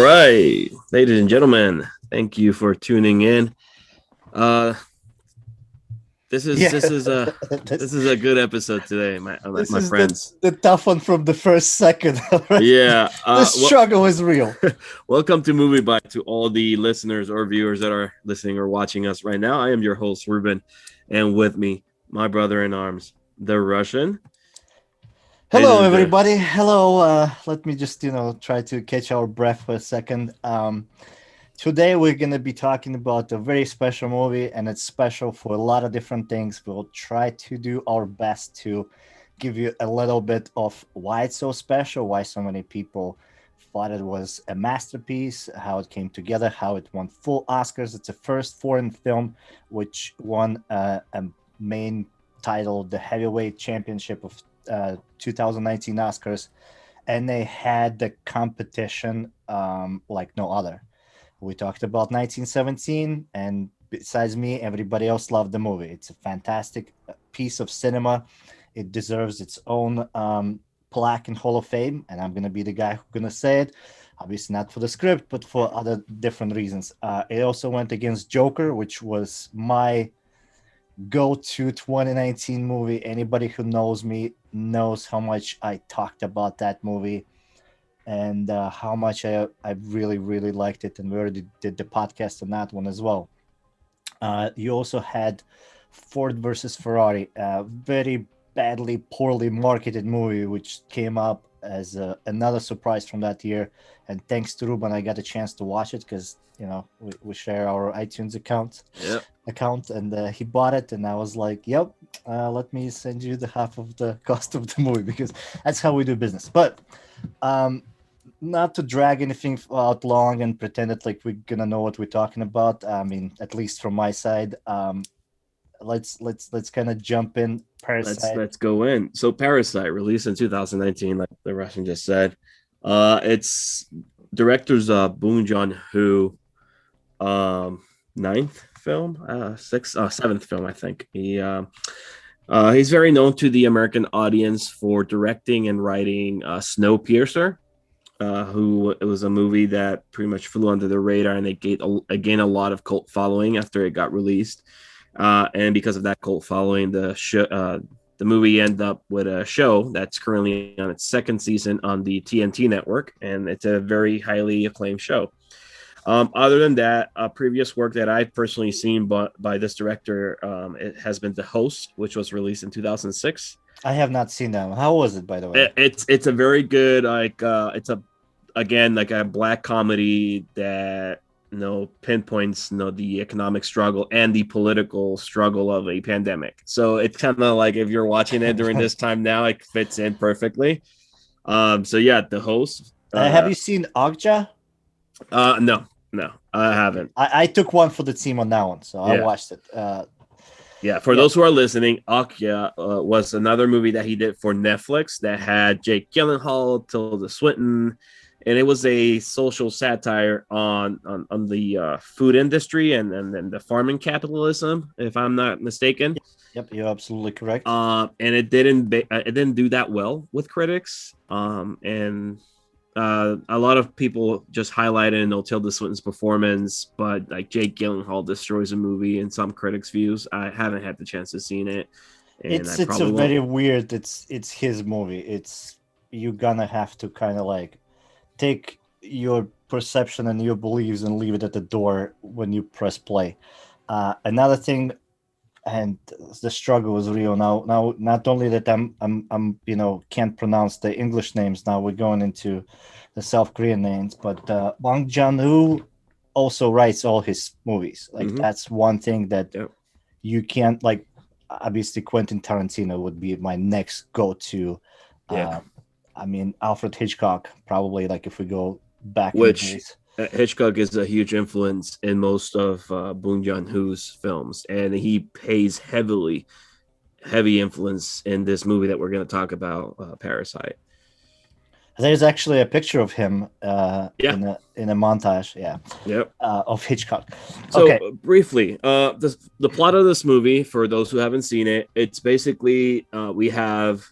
right, ladies and gentlemen, thank you for tuning in. Uh, this is Yeah, this is a this, this is a good episode today, my this my is the friends. the tough one from the first second. Right? Yeah. The Well, struggle is real. welcome to MovieByte to all the listeners or viewers that are listening or watching us right now. I am your host Ruben, and with me, my brother in arms, the Russian. Ladies Hello, and gentlemen, everybody. Hello. Let me just try to catch our breath for a second. Today we're gonna be talking about a very special movie, and it's special for a lot of different things. We'll try to do our best to give you a little bit of why it's so special, why so many people thought it was a masterpiece, how it came together, how it won full Oscars. It's the first foreign film which won a main title, the heavyweight championship of 2019 Oscars, and they had the competition like no other. We talked about 1917, and besides me, everybody else loved the movie. It's a fantastic piece of cinema. It deserves its own plaque in Hall of Fame, and I'm gonna be the guy who's gonna say it. Obviously, not for the script, but for other different reasons. It also went against Joker, which was my go-to 2019 movie. Anybody who knows me knows how much I talked about that movie and how much I really, really liked it. And we already did the podcast on that one as well. You also had Ford versus Ferrari, a very badly, poorly marketed movie, which came up as another surprise from that year. And thanks to Ruben, I got a chance to watch it because we share our iTunes yeah. account, and he bought it, and I was like, "Yep, let me send you the half of the cost of the movie because that's how we do business." But um, not to drag anything out long and pretend that like we're gonna know what we're talking about. I mean, at least from my side, let's kind of jump in. Let's Parasite. let's go in. So Parasite, released in 2019, like the Russian just said. It's director's Bong Joon Ho, um ninth film, sixth, seventh film, I think. He's very known to the American audience for directing and writing Snowpiercer, who it was a movie that pretty much flew under the radar, and it gained a lot of cult following after it got released. And because of that cult following, the movie ended up with a show that's currently on its second season on the TNT network, and it's a very highly acclaimed show. Other than that, previous work that I've personally seen by this director, it has been The Host, which was released in 2006. I have not seen that one. How was it, by the way? It's a very good, like, it's a, again, like a black comedy that pinpoints the economic struggle and the political struggle of a pandemic. So it's kind of like if you're watching it during this time now, it fits in perfectly. So yeah, The Host. Have you seen Okja? No, I haven't. I took one for the team on that one, so I Yeah. watched it. Yeah, for Yeah. those who are listening, Akya was another movie that he did for Netflix that had Jake Gyllenhaal, Tilda Swinton, and it was a social satire on the food industry and the farming capitalism, if I'm not mistaken. Yep, you're absolutely correct. And it didn't do that well with critics. And a lot of people just highlighted Tilda Swinton's performance, but like Jake Gyllenhaal destroys a movie in some critics' views. I haven't had the chance to see it, and It's I a probably won't. very weird. It's his movie. It's you're gonna have to kind of like take your perception and your beliefs and leave it at the door when you press play. Another thing, and the struggle is real now. Now, not only that I'm can't pronounce the English names. Now we're going into the South Korean names, but Bong Joon Ho also writes all his movies. Like Mm-hmm. that's one thing that Yep. you can't like. Obviously, Quentin Tarantino would be my next go-to. Yeah. Uh, I mean, Alfred Hitchcock probably like if we go back in the Which days. Hitchcock is a huge influence in most of Bong Joon-ho's films, and he pays heavy influence in this movie that we're going to talk about, Parasite. There's actually a picture of him Yeah. in a montage, yeah, Yep. of Hitchcock. So Okay, briefly, the plot of this movie, for those who haven't seen it, it's basically we have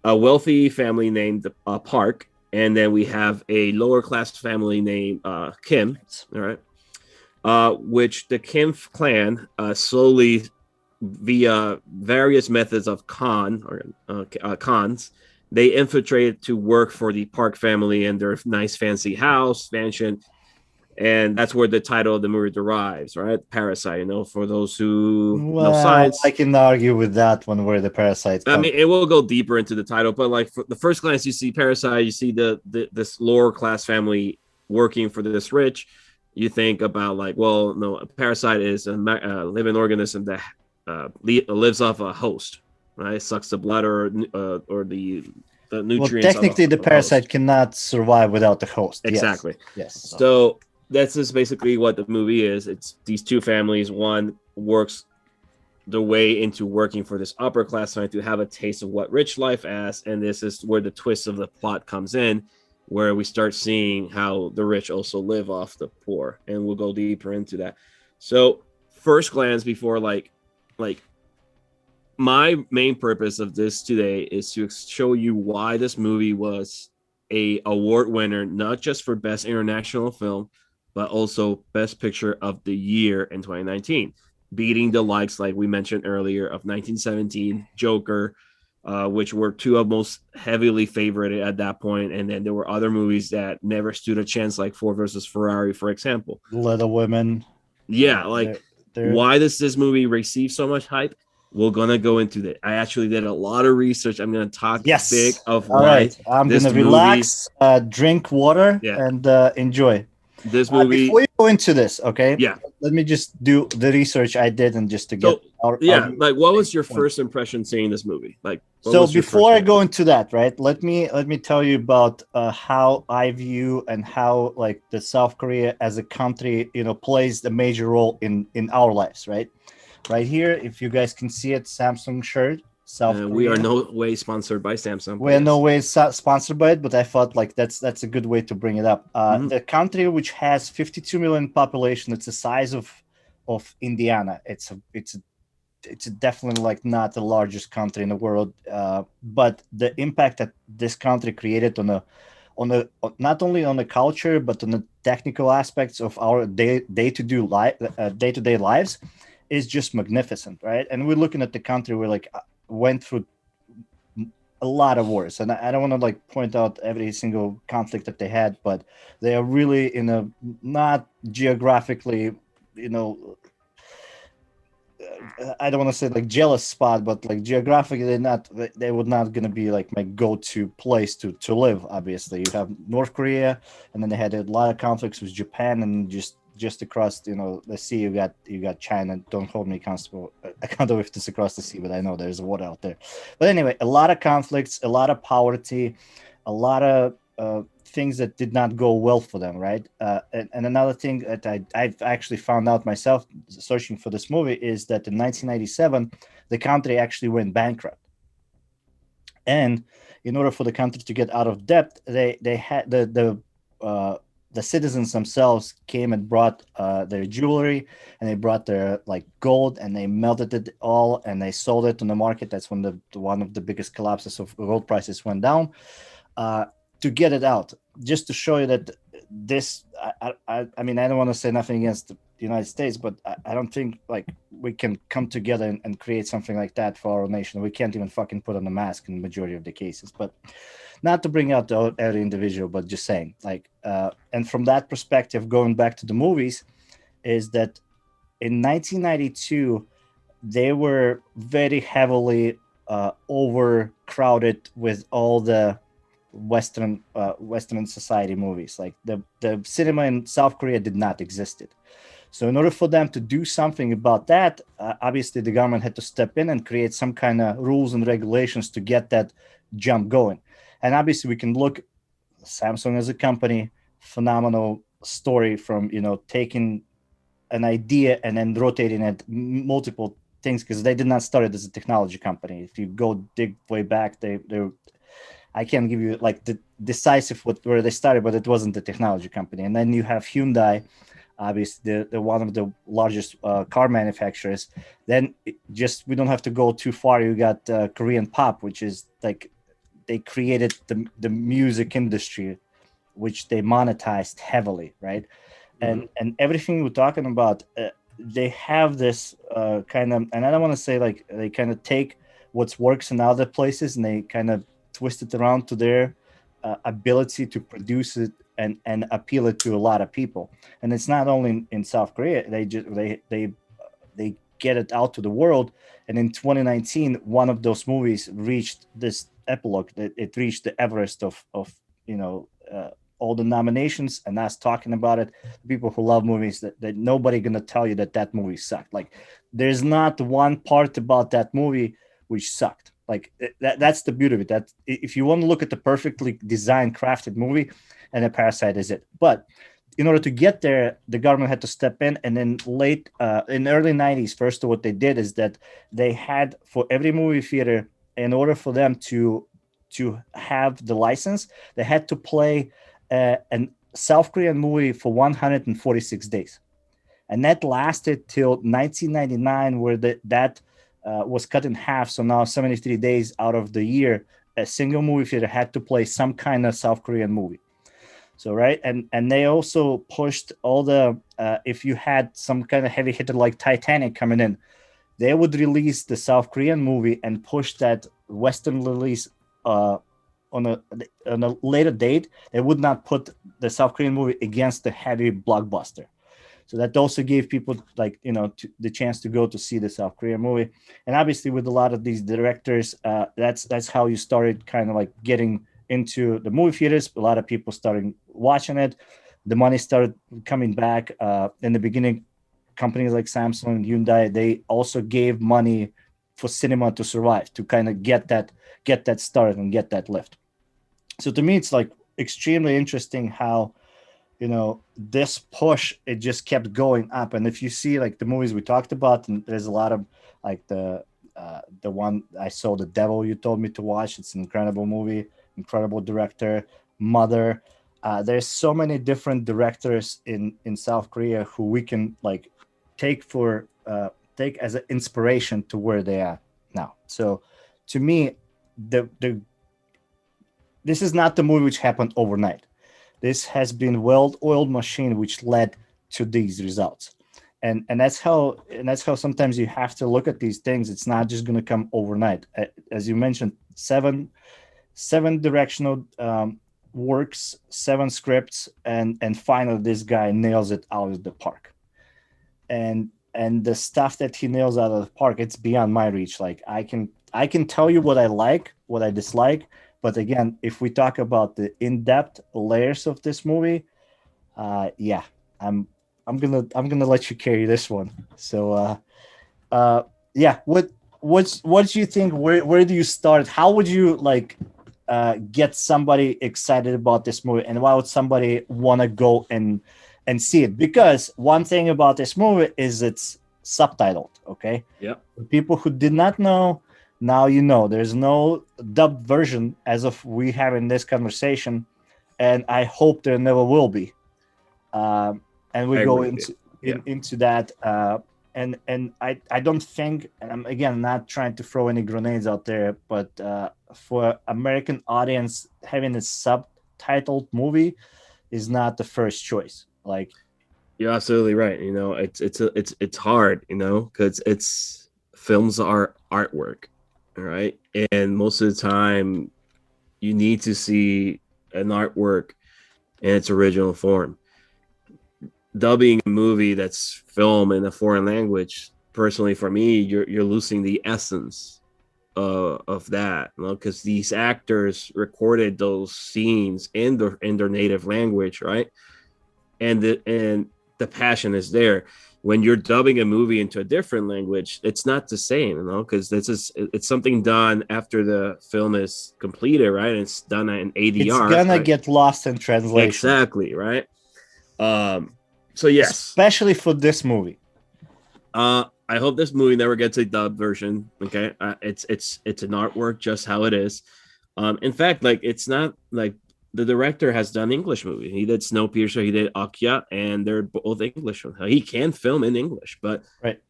a wealthy family named Park, and then we have a lower class family named Kim. All right, which the Kim clan slowly, via various methods of cons, they infiltrated to work for the Park family and their nice fancy house mansion, and that's where the title of the movie derives, right? Parasite. For those who know Well, I science, can argue with that one where the parasite I comes. mean, it will go deeper into the title, but like for the first glance, you see Parasite, you see the this lower class family working for this rich. You think about like, well, no, a parasite is a living organism that lives off a host, right? Sucks the blood or the Well, nutrients technically, the of a host. parasite cannot survive without the host. Yes, Exactly. yes. So that's just basically what the movie is. It's these two families. One works the way into working for this upper class family to have a taste of what rich life is, and this is where the twist of the plot comes in, where we start seeing how the rich also live off the poor, and we'll go deeper into that. So first glance, before like my main purpose of this today is to show you why this movie was a award winner, not just for best international film, but also best picture of the year in 2019, beating the likes, like we mentioned earlier, of 1917, Joker, which were two of most heavily favorited at that point. And then there were other movies that never stood a chance, like Ford versus Ferrari, for example. Little Women. Yeah, like They're why does this movie receive so much hype? We're gonna go into that. I actually did a lot of research. I'm gonna talk big yes. of All right. why I'm this gonna movie, relax, drink water, yeah, and enjoy. this Before movie, you go into this, okay, yeah. let me just do the research I did and just to get So our yeah, viewers like what to was your point. first impression seeing this movie? Like what So was your first before I glance? go into that, right, let me tell you about how I view and how like the South Korea as a country, plays a major role in our lives, right? Right here, if you guys can see it, Samsung shirt, South We are Korea. no way sponsored by Samsung, but We're no yes. way sponsored by it, but I thought like that's a good way to bring it up. Mhm. The country which has 52 million population, it's the size of Indiana. It's definitely like not the largest country in the world, but the impact that this country created on not only on the culture but on the technical aspects of our day to day lives is just magnificent, right? And we're looking at the country where like went through a lot of wars, and I don't want to like point out every single conflict that they had, but they are really in a not geographically, you know, I don't want to say like jealous spot, but like geographically, they would not gonna be like my go-to place to live. Obviously, you have North Korea, and then they had a lot of conflicts with Japan, and just across the sea, you got China. Don't hold me accountable if it's across the sea, but I know there's water out there. But anyway, a lot of conflicts, a lot of poverty, a lot of things that did not go well for them, right? And another thing that I've actually found out myself searching for this movie is that in 1997, the country actually went bankrupt. And in order for the country to get out of debt, they had the citizens themselves came and brought their jewelry, and they brought their like gold, and they melted it all and they sold it on the market. That's when the one of the biggest collapses of gold prices went down, uh, to get it out, just to show you that this. I mean, I don't want to say nothing against the United States, but I don't think like we can come together and create something like that for our nation. We can't even fucking put on a mask in the majority of the cases. But not to bring out every individual, but just saying like, and from that perspective, going back to the movies, is that in 1992 they were very heavily overcrowded with all the Western society movies. Like the cinema in South Korea did not existed. So in order for them to do something about that, obviously the government had to step in and create some kind of rules and regulations to get that jump going. And obviously we can look Samsung as a company, phenomenal story from taking an idea and then rotating it multiple things, because they did not start it as a technology company. If you go dig way back, they I can't give you like the decisive where they started, but it wasn't a technology company. And then you have Hyundai, obviously the one of the largest car manufacturers. Then just we don't have to go too far. You got Korean pop, which is like they created the music industry, which they monetized heavily, right? Mhm. And everything we're talking about, they have this kind of, and I don't want to say like they kind of take what works in other places and they kind of twist it around to their ability to produce it and appeal it to a lot of people. And it's not only in South Korea; they get it out to the world. And in 2019, one of those movies reached this epilogue. It reached the Everest of you know. All the nominations and us talking about it, people who love movies, that nobody gonna tell you that that movie sucked. Like there's not one part about that movie which sucked. Like that's the beauty of it, that if you want to look at the perfectly designed crafted movie, and a Parasite is it. But in order to get there, the government had to step in, and then late in the early 90s, first what they did is that they had, for every movie theater, in order for them to have the license, they had to play a South Korean movie for 146 days. And that lasted till 1999, where that was cut in half. So now 73 days out of the year, a single movie theater had to play some kind of South Korean movie. So right, and they also pushed all the if you had some kind of heavy hitter like Titanic coming in, they would release the South Korean movie and push that Western release uh, on a later date. They would not put the South Korean movie against the heavy blockbuster. So that also gave people, like, the chance to go to see the South Korean movie. And obviously, with a lot of these directors, that's how you started kind of like getting into the movie theaters. A lot of people started watching it. The money started coming back. In the beginning, companies like Samsung, Hyundai, they also gave money for cinema to survive, to kind of get that started and get that lift. So to me, it's like extremely interesting how this push, it just kept going up. And if you see like the movies we talked about, and there's a lot of like the one I saw, The Devil You Told Me to Watch, it's an incredible movie, incredible director. Mother, there's so many different directors in South Korea who we can like take as an inspiration to where they are now. So to me, the this is not the movie which happened overnight. This has been well-oiled machine which led to these results. And that's how sometimes you have to look at these things. It's not just going to come overnight. As you mentioned, seven directional works, seven scripts, and finally this guy nails it out of the park. And the stuff that he nails out of the park, it's beyond my reach. Like I can tell you what I like, what I dislike, but again, if we talk about the in-depth layers of this movie, yeah, i'm I'm gonna let you carry this one. So uh yeah, what do you think, where do you start? How would you like get somebody excited about this movie, and why would somebody want to go and see it? Because one thing about this movie is it's subtitled. Okay, Yep. for people who did not know, now you know. There's no dubbed version as of we have in this conversation, and I hope there never will be. And we I go agree with you. into Yeah. into that. And I don't think, and I'm again not trying to throw any grenades out there, but for American audience, having a subtitled movie is not the first choice. Like, You're absolutely right. It's hard, because it's films are artwork, all right? And most of the time you need to see an artwork in its original form. Dubbing a movie that's filmed in a foreign language, personally for me, you're losing the essence of that, because these actors recorded those scenes in their native language, right? And the passion is there. When you're dubbing a movie into a different language, it's not the same, because it's something done after the film is completed, right? And it's done in it's ADR, gonna right? get lost in translation, Exactly, right. So yes, especially for this movie. I hope this movie never gets a dub version. Okay, it's an artwork just how it is. In fact, like it's not like the director has done English movies. He did Snowpiercer, he did Akya, and they're both English. He can film in English, but Right.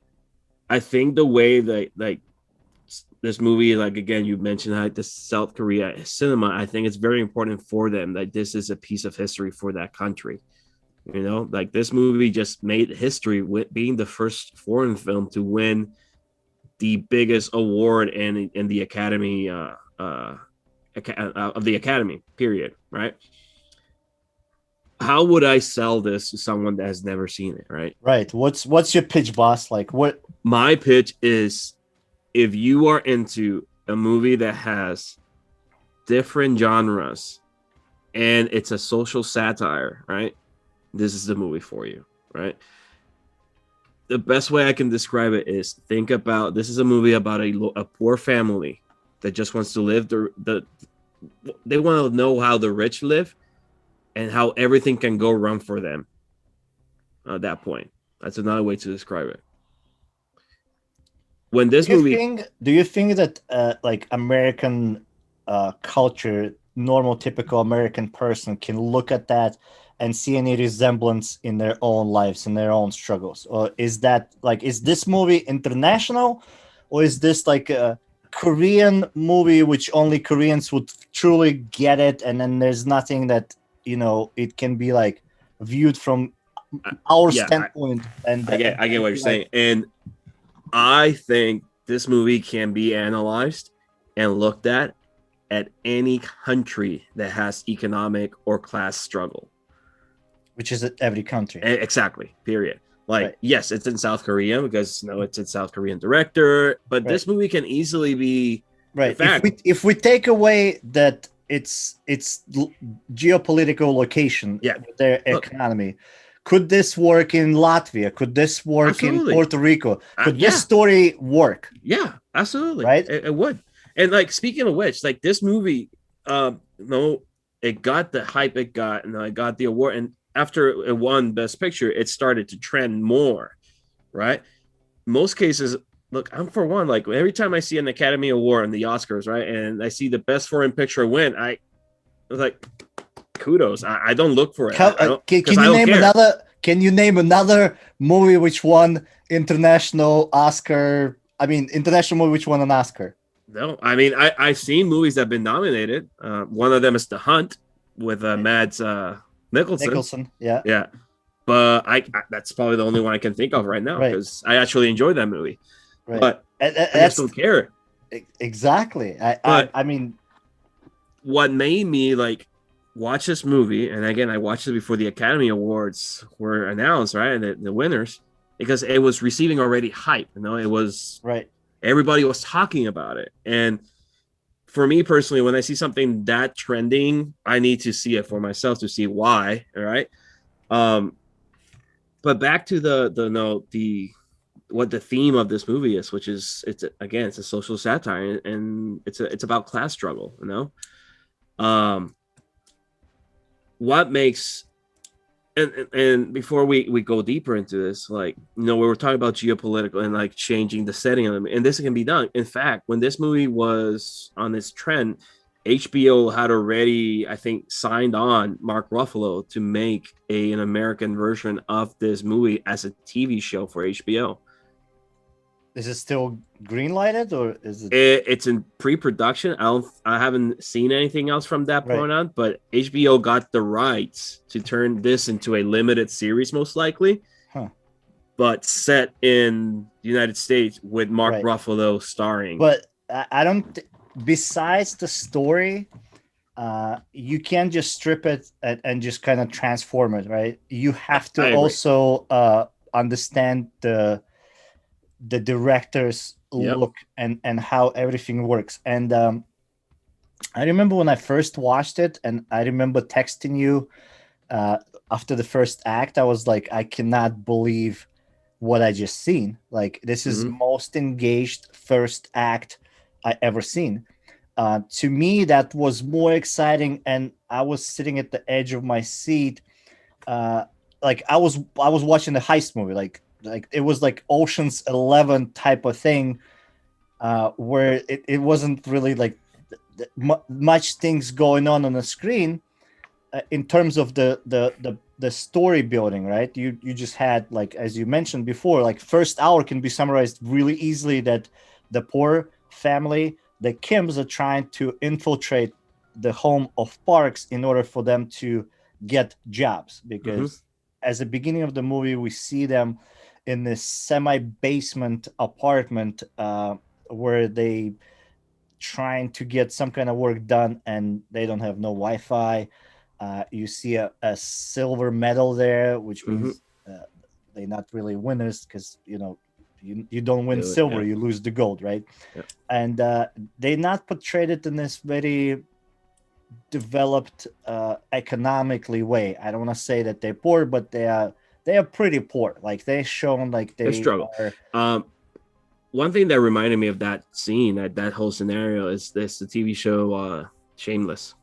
I think the way that like this movie, like again, you mentioned like the South Korea cinema. I think it's very important for them that this is a piece of history for that country. You know, like this movie just made history with being the first foreign film to win the biggest award in the Academy of the Academy. Period. Right? How would I sell this to someone that has never seen it? Right? Right. What's your pitch, boss? Like what? My pitch is if you are into a movie that has different genres and it's a social satire, right? This is the movie for you, right? The best way I can describe it is think about this is a movie about a poor family that just wants to live they want to know how the rich live and how everything can go wrong for them at that point. That's another way to describe it. When this movie, Do you think that like American culture, normal typical American person can look at that and see any resemblance in their own lives and their own struggles? Or is that like, is this movie international, or is this like a Korean movie which only Koreans would truly get it, and then there's nothing that, you know, it can be like viewed from our yeah, standpoint? And I get what you're saying, and I think this movie can be analyzed and looked at any country that has economic or class struggle. which is at every country. Exactly. Period. Like, Right. yes, it's in South Korea because it's a South Korean director, but Right. this movie can easily be Right. in fact, If we take away that it's geopolitical location, Yeah. their Look. economy, could this work in Latvia? Could this work Absolutely. in Puerto Rico? Could Yeah. this story work? Yeah, absolutely. Right? It would. And like speaking of which, like this movie, no, it got the hype it got, and it got the award. And after it won Best Picture, it started to trend more, right? Most cases, look, I'm for one, like every time I see an Academy Award and the Oscars, right, and I see the best foreign picture win, I was like, kudos. I don't look for it. Can you name another? Can you name another movie which won international Oscar? I mean, international movie which won an Oscar. No, I mean I've seen movies that have been nominated. One of them is The Hunt with Mads Nicholson. Yeah. Yeah, but I that's probably the only one I can think of right now Right. because I actually enjoyed that movie. Right. But I just don't care. Exactly. I mean, what made me like watch this movie, and again, I watched it before the Academy Awards were announced, right, and the winners, because it was receiving already hype. You know, it was right. Everybody was talking about it, and for me personally, when I see something that trending, I need to see it for myself to see why. All right. But back to the what the theme of this movie is, which is it's a social satire, and it's about class struggle. You know, what makes and before we go deeper into this, like, you know, we were talking about geopolitical and like changing the setting of them, and this can be done. In fact, when this movie was on this trend, HBO had already, I think, signed on Mark Ruffalo to make an American version of this movie as a TV show for HBO. Is it still green lighted, or is it? It's in pre-production. I haven't seen anything else from that point on, but HBO got the rights to turn this into a limited series, most likely, but set in the United States with Mark Ruffalo starring. But I don't. Besides the story, you can't just strip it and just kind of transform it, right? You have to also understand the director's look and how everything works. And I remember when I first watched it, and I remember texting you after the first act, I was like, I cannot believe what I just seen. Like, this is most engaged first act I ever seen. To me, that was more exciting, and I was sitting at the edge of my seat. Like I was watching the heist movie, like it was like Ocean's 11 type of thing, where it wasn't really like much things going on the screen in terms of the story building, right? You just had, like, as you mentioned before, like first hour can be summarized really easily, that the poor family, the Kims, are trying to infiltrate the home of Parks in order for them to get jobs. Mm-hmm. Because as the beginning of the movie, we see them in this semi-basement apartment where they trying to get some kind of work done, and they don't have no Wi-Fi. You see a silver medal there, which Mm-hmm. means they're not really winners, because you don't win Yeah. silver, you lose the gold, right? Yeah. And they not portrayed it in this very developed economically way. I don't want to say that they're poor, but they are pretty poor. Like they're shown like They they struggle. are. One thing that reminded me of that scene, that whole scenario, is the TV show Shameless.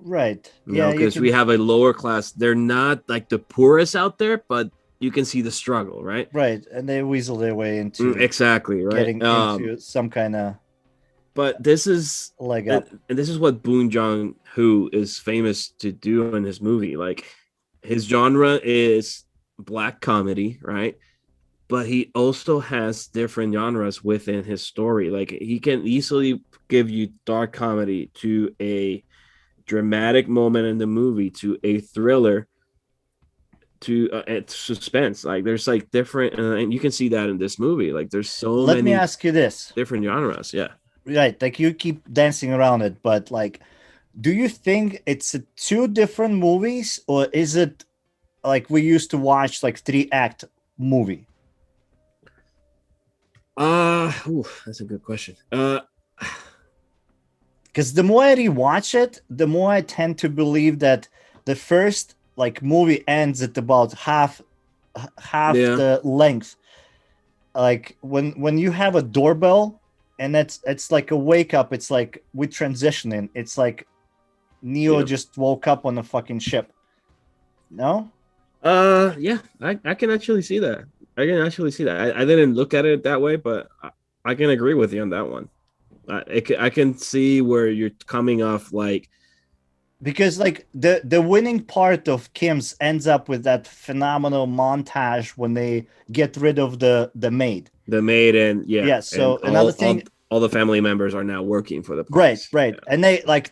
Right. You know, Yeah, you because we can. have a lower class. They're not like the poorest out there, but you can see the struggle, right? Right, and they weasel their way into Exactly, right. getting into some kind of But this is leg and, up. and this is what Bong Joon Ho is famous to do in his movie. Like his genre is black comedy, right? But he also has different genres within his story. Like he can easily give you dark comedy to a dramatic moment in the movie to a thriller to suspense. Like there's like different, and you can see that in this movie. Like there's so Let me many ask you this. different genres. Yeah. Right, like you keep dancing around it, but like, do you think it's two different movies, or is it like we used to watch like three-act movie? That's a good question. Because the more I rewatch it, the more I tend to believe that the first like movie ends at about half Yeah, the length. Like when you have a doorbell, and it's like a wake up. It's like we transitioning. It's like Neo yeah. just woke up on a fucking ship. No. Yeah, I can actually see that. I can actually see that. I didn't look at it that way, but I can agree with you on that one. I can see where you're coming off. Like, Because like the winning part of Kim's ends up with that phenomenal montage when they get rid of the maid. the maid, and yeah, Yeah. and So another thing. all the family members are now working for the Right, parks. right. And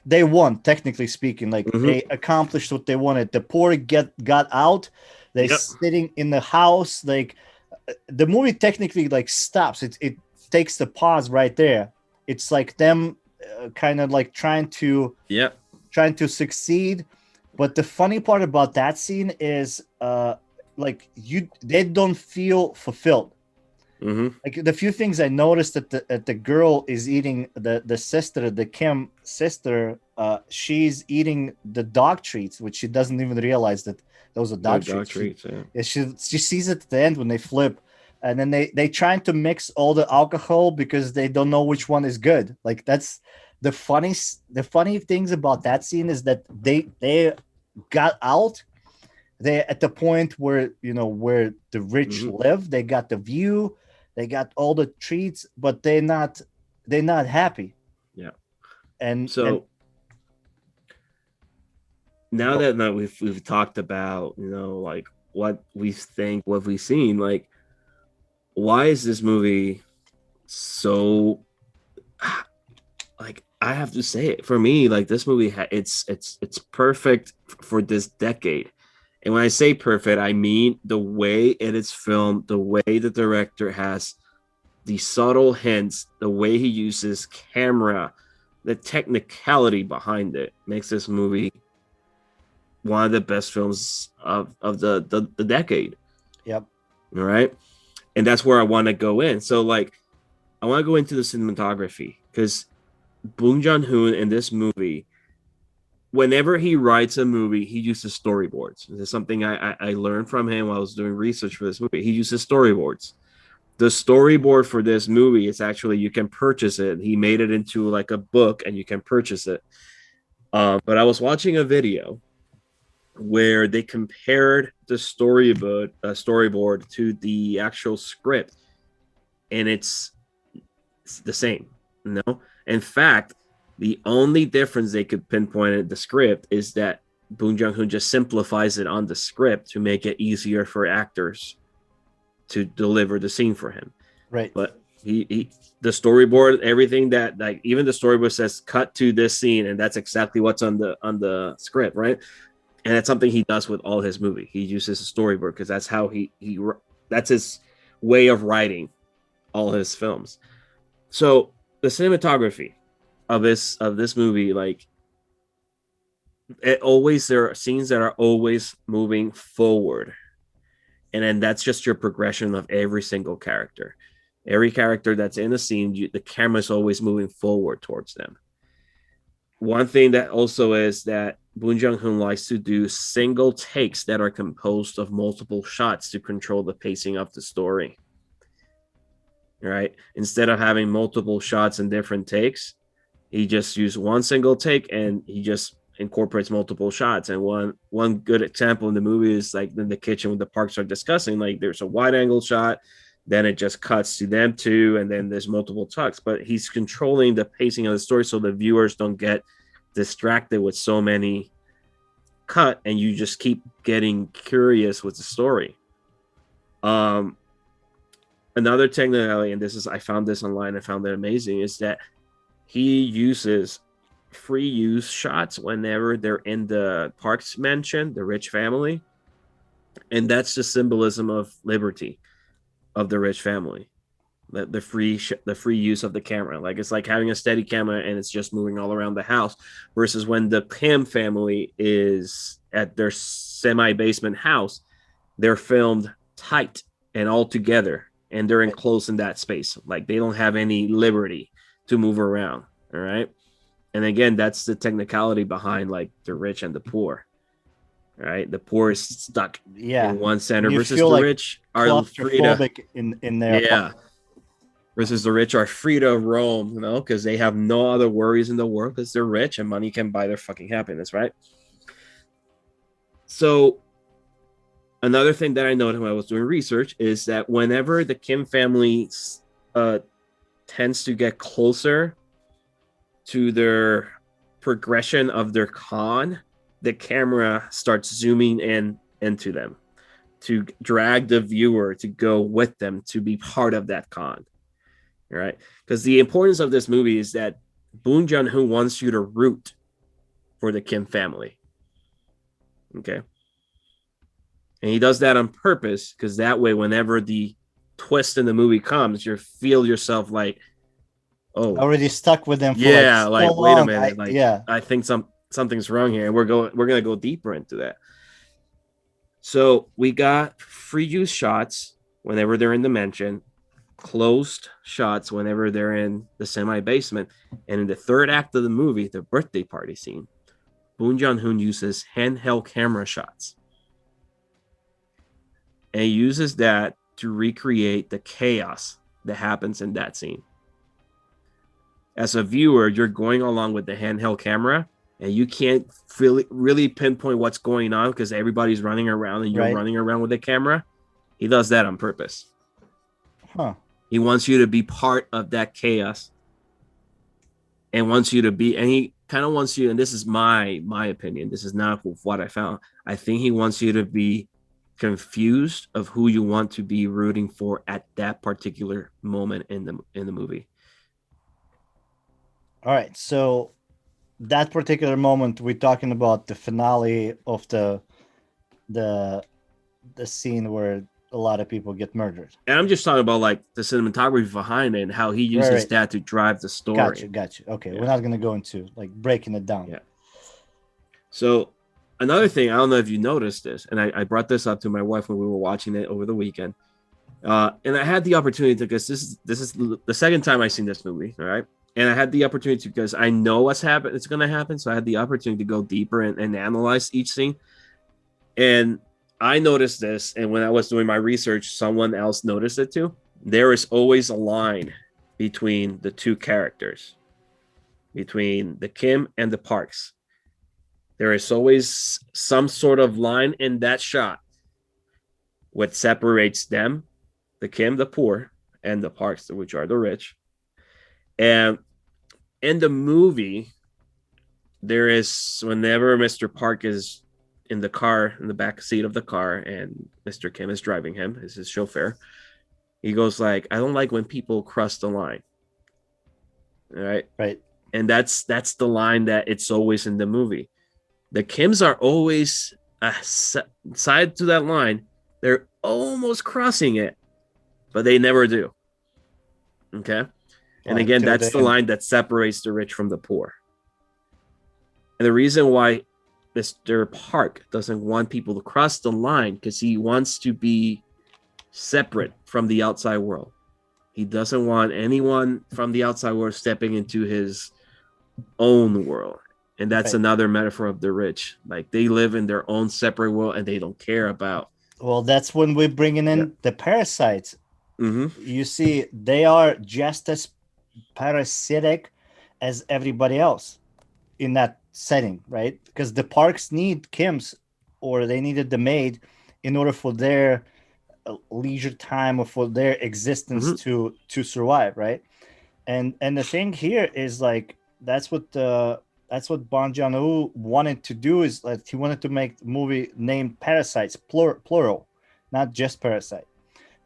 they won, technically speaking. Like Yeah. they accomplished what they wanted. The poor got out. They Yep. sitting in the house. Like the movie technically like stops. It takes the pause right there. It's like them kind of like Yep. trying to succeed. But the funny part about that scene is like they don't feel fulfilled. Mm-hmm. Like the few things I noticed that the girl is eating, the sister, the Kim sister, she's eating the dog treats, which she doesn't even realize that those are dog Dog treats. treats. Yeah. Yeah, she sees it at the end when they flip, and then they trying to mix all the alcohol because they don't know which one is good. Like that's the funny things about that scene is that they got out. They're at the point where where the rich Mm-hmm. live. They got the view, they got all the treats, but they're not happy. Yeah. And So now go. that we've talked about, like what we think, what we've seen, like why is this movie so, like, I have to say it, for me, like this movie it's perfect for this decade. And when I say perfect, I mean the way it is filmed, the way the director has the subtle hints, the way he uses camera, the technicality behind it makes this movie one of the best films of the decade. Yep. All right. And that's where I want to go in. So, like, I want to go into the cinematography because Bong Joon Ho in this movie, whenever he writes a movie, he uses storyboards. This is something I learned from him while I was doing research for this movie. He uses storyboards. The storyboard for this movie is actually, you can purchase it. He made it into like a book and you can purchase it. But I was watching a video where they compared the storyboard to the actual script, and it's the same. In fact, the only difference they could pinpoint in the script is that Bong Joon Ho just simplifies it on the script to make it easier for actors to deliver the scene for him. Right. But He the storyboard, everything that like even the storyboard says cut to this scene, and that's exactly what's on the script, right? And that's something he does with all his movie. He uses a storyboard because that's how he that's his way of writing all his films. So the cinematography of this movie, like it always there are scenes that are always moving forward, and then that's just your progression of every single character. Every character that's in the scene, the camera is always moving forward towards them. One thing that also is that Bong Joon Ho likes to do single takes that are composed of multiple shots to control the pacing of the story. Right? Instead of having multiple shots and different takes, he just used one single take and he just incorporates multiple shots. And one good example in the movie is like in the kitchen when the Parks are discussing, like there's a wide angle shot, then it just cuts to them two, and then there's multiple talks. But he's controlling the pacing of the story so the viewers don't get distracted with so many cut, and you just keep getting curious with the story. Um, Another technicality, and this is I found this online, I found it amazing, is that he uses free use shots whenever they're in the Parks mansion, the rich family, and that's the symbolism of liberty of the rich family. The free use of the camera, like it's like having a steady camera and it's just moving all around the house, versus when the Kim family is at their semi basement house, they're filmed tight and all together, and they're enclosed in that space, like they don't have any liberty to move around. All right. And again, that's the technicality behind like the rich and the poor. Right, the poor is stuck Yeah, in one center you versus feel the like rich are free to, claustrophobic in their yeah, apartment. versus the rich are free to roam, you know, because they have no other worries in the world because they're rich and money can buy their fucking happiness, right? So another thing that I noticed when I was doing research is that whenever the Kim family uh, tends to get closer to their progression of their con, the camera starts zooming in into them to drag the viewer to go with them to be part of that con. Right? Because the importance of this movie is that Bong Joon Ho wants you to root for the Kim family. Okay. And he does that on purpose because that way, whenever the twist in the movie comes, you feel yourself like, I oh, already stuck with them for like yeah, so like wait a long. minute, like Yeah, I think something's wrong here, and we're gonna go deeper into that. So we got free use shots whenever they're in the mansion, closed shots whenever they're in the semi basement, and in the third act of the movie, the birthday party scene, Bong Joon Ho uses handheld camera shots and he uses that to recreate the chaos that happens in that scene. As a viewer, you're going along with the handheld camera and you can't really pinpoint what's going on because everybody's running around and you're right. running around with the camera. He does that on purpose. Huh. He wants you to be part of that chaos and wants you to be, and he kind of wants you, and this is my opinion, this is not what I found. I think he wants you to be confused of who you want to be rooting for at that particular moment in the movie. All right. So that particular moment, we're talking about the finale of the the scene where a lot of people get murdered. And I'm just talking about like the cinematography behind it and how he Right, uses right. that to drive the Got you, story. got you. Okay, we're Yeah. not gonna go into like breaking it down. Yeah. So another thing, I don't know if you noticed this, and I brought this up to my wife when we were watching it over the weekend. And I had the opportunity to, because this is the second time I've seen this movie, all right? And I had the opportunity because I know what's happen it's going to happen, so I had the opportunity to go deeper and analyze each scene. And I noticed this, and when I was doing my research, someone else noticed it too. There is always a line between the two characters, between the Kim and the Parks. There is always some sort of line in that shot what separates them, the Kim, the poor, and the Parks, which are the rich. And in the movie, there is whenever Mr. Park is in the car, in the back seat of the car, and Mr. Kim is driving him, is his chauffeur. He goes like, I don't like when people cross the line. All right. Right. And that's the line that it's always in the movie. The Kims are always side to that line. They're almost crossing it, but they never do. Okay. And again, Until that's the the end. line that separates the rich from the poor. And the reason why Mr. Park doesn't want people to cross the line because he wants to be separate from the outside world. He doesn't want anyone from the outside world stepping into his own world. And that's Right. another metaphor of the rich. Like they live in their own separate world and they don't care about. Well, that's when we're bringing Yeah. in the parasites. Mm-hmm. You see, they are just as parasitic as everybody else in that setting, right? Because the parks need Kims, or they needed the maid in order for their leisure time or for their existence Mm-hmm. to survive, right? And the thing here is like that's what Bong Joon Ho wanted to do, is like he wanted to make the movie named Parasites, plural, not just Parasite.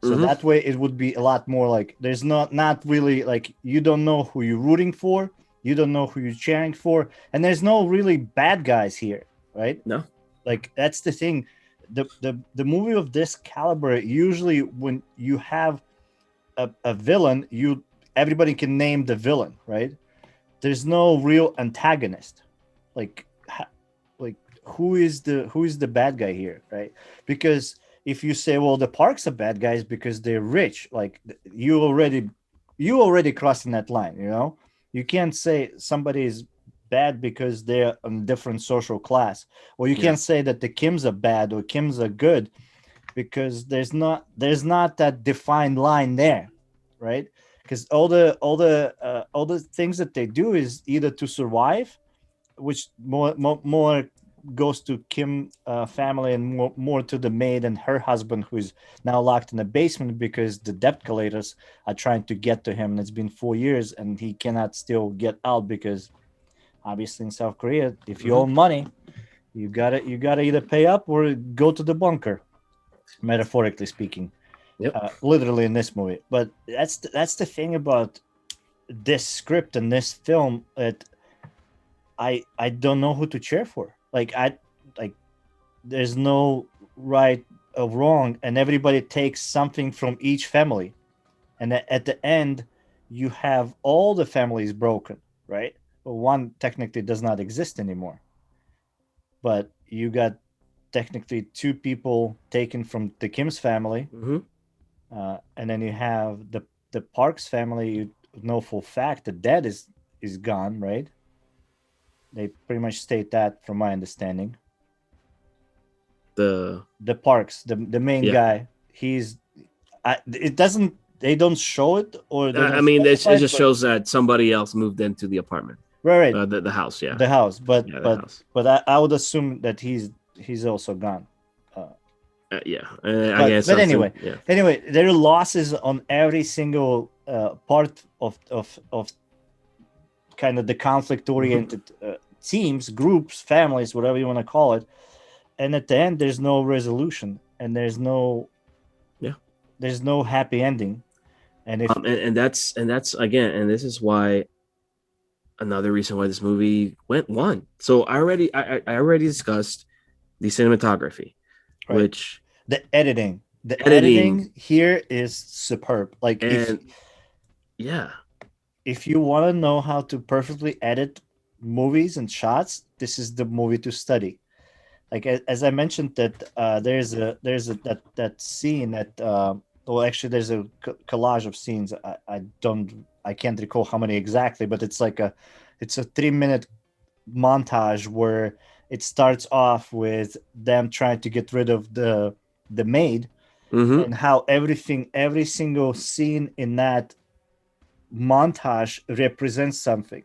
So Mm-hmm. that way it would be a lot more like there's not really like you don't know who you're rooting for, you don't know who you're cheering for, and there's no really bad guys here, right? No. Like that's the thing. The movie of this caliber, usually when you have a villain, you everybody can name the villain, right? There's no real antagonist. Like like who is the bad guy here, right? Because if you say, well, the parks are bad guys because they're rich, like you already crossing that line, you know. You can't say somebody is bad because they're on different social class, or you Yeah. can't say that the Kims are bad or Kims are good, because there's not that defined line there, right? Because all the things that they do is either to survive, which more goes to Kim family, and more to the maid and her husband, who is now locked in the basement because the debt collectors are trying to get to him, and it's been 4 years and he cannot still get out because obviously in South Korea, if you Mm-hmm. owe money, you gotta either pay up or go to the bunker, metaphorically speaking, Yep. literally in this movie. But that's the thing about this script and this film, that I don't know who to cheer for. Like there's no right or wrong, and everybody takes something from each family, and at the end you have all the families broken, right? Well, one technically does not exist anymore, but you got technically two people taken from the Kim's family, Mm-hmm. and then you have the Parks family. You know for a fact the dad is gone, right? They pretty much state that, from my understanding. The The Parks, the main yeah. guy, it doesn't. They don't show it, or they I don't mean, it specify it, just but shows that somebody else moved into the apartment, right, right, the house. Yeah, the house. But yeah, the but house. but I would assume that he's also gone. Uh, Yeah, I but guess but something. anyway, Yeah. there are losses on every single part of kind of the conflict Mm-hmm. oriented teams, groups, families, whatever you want to call it. And at the end, there's no resolution, and Yeah. there's no happy ending. And if And that's again, and this is why another reason why this movie went one. So I already discussed the cinematography, right, which the editing editing here is superb. Like if and yeah. if you want to know how to perfectly edit movies and shots, this is the movie to study. Like as I mentioned, that there's a that scene that well, actually there's a collage of scenes. I can't recall how many exactly, but it's a 3 minute montage where it starts off with them trying to get rid of the maid, Mm-hmm. and how every single scene in that montage represents something.